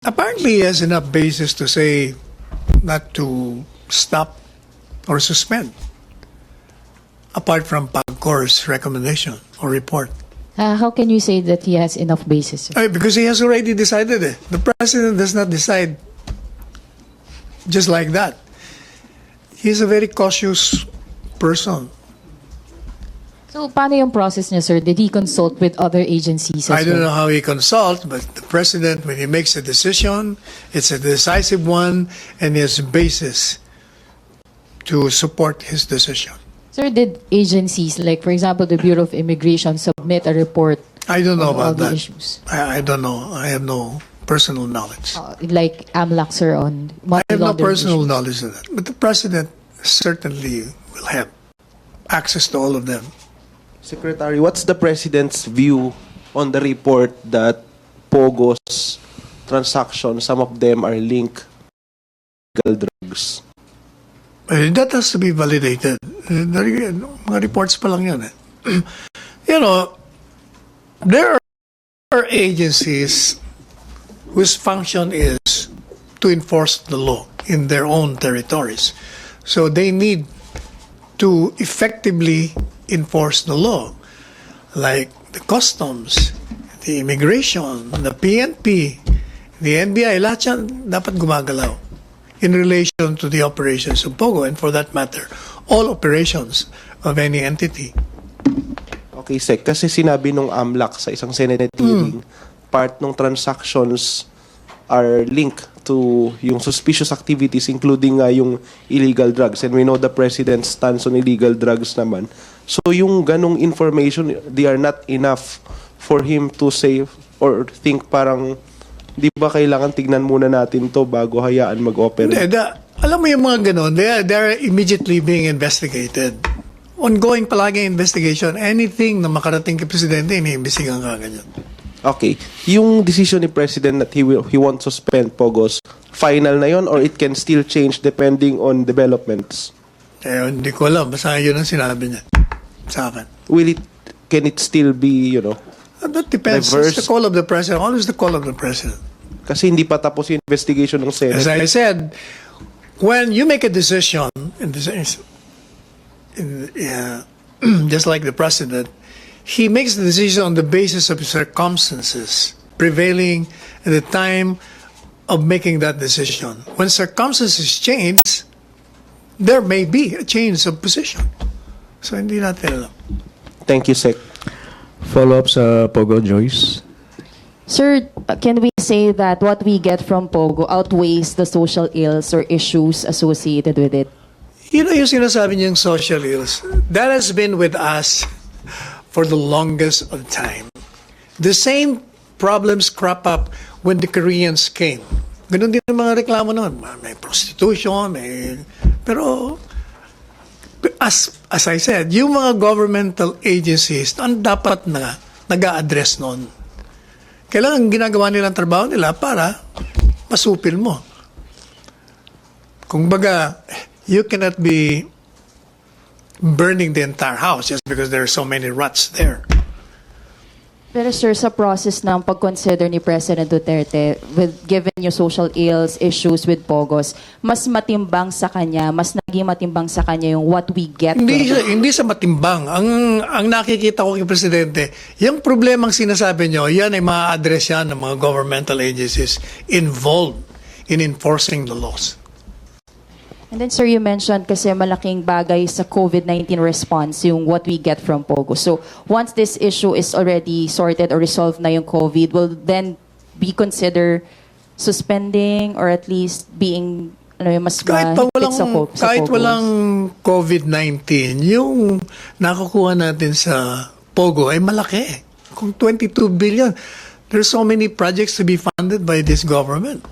Apparently, he has enough basis to say not to stop or suspend, apart from PAGCOR's recommendation or report. How can you say that he has enough basis? Because he has already decided it. The president does not decide just like that. He's a very cautious person. So, paano yung process niya, sir? Did he consult with other agencies as I don't well? know how he consults, but the president, when he makes a decision, it's a decisive one, and he has a basis to support his decision. Sir, did agencies, like for example, the Bureau of Immigration, submit a report I don't know on all about the that. issues? I don't know. I have no personal knowledge. Like AMLAC, sir, on I have no multi-laundering personal issues. knowledge of that. But the president certainly will have access to all of them. Secretary, what's the president's view on the report that POGOs transactions, some of them are linked to illegal drugs? That has to be validated. Mga reports pa lang yun. You know, there are agencies whose function is to enforce the law in their own territories. So they need to effectively enforce the law, like the customs, the immigration, the PNP, the NBI, lahat yan dapat gumagalaw in relation to the operations of POGO, and for that matter, all operations of any entity. Okay, Sec. Kasi sinabi nung AMLAC sa isang Senate hearing, part ng transactions are linked to yung suspicious activities, including yung illegal drugs. And we know the president's stance on illegal drugs naman. So yung ganong information, they are not enough for him to say or think parang, di ba kailangan tignan muna natin to bago hayaan mag-operate? Alam mo yung mga ganon, they are immediately being investigated. Ongoing palagi investigation. Anything na makarating kay presidente, iniimbestigahan ka ganyan. Okay. Yung decision ni President that he won't suspend POGOs, final na yon or it can still change depending on developments? Hindi ko alam. Basta yun ang sinabi niya sa akin. Can it still be, That depends. Reverse? It's the call of the president. Always the call of the president. Kasi hindi pa tapos yung investigation ng Senate. As I said, when you make a decision, just like the president, he makes the decision on the basis of circumstances prevailing at the time of making that decision. When circumstances change, there may be a change of position. So hindi natin alam. Thank you, Sec. Follow-up sa Pogo, Joyce. Sir, can we say that what we get from POGO outweighs the social ills or issues associated with it? You know yung sinasabi niyang social ills, that has been with us for the longest of time. The same problems crop up when the Koreans came. Ganun din ang mga reklamo noon. May prostitution, pero as I said, yung mga governmental agencies, ang dapat na nag-a-address noon. Kailangan ginagawa nilang trabaho nila para masupil mo. Kung baga, you cannot be burning the entire house just because there are so many rats there. Pero sir, sa process ng pag-consider ni President Duterte, given yung social ills, issues with POGOs, mas matimbang sa kanya, mas naging matimbang sa kanya yung what we get Hindi sa matimbang. Ang nakikita ko kay Presidente, yung problemang sinasabi nyo, yan ay ma-address yan ng mga governmental agencies involved in enforcing the laws. And then, sir, you mentioned kasi malaking bagay sa COVID-19 response yung what we get from POGO. So, once this issue is already sorted or resolved na yung COVID, will then be considered suspending or at least being mas mahigpit sa kahit POGOs? walang COVID-19, yung nakukuha natin sa POGO ay malaki. Kung 22 billion, there's so many projects to be funded by this government.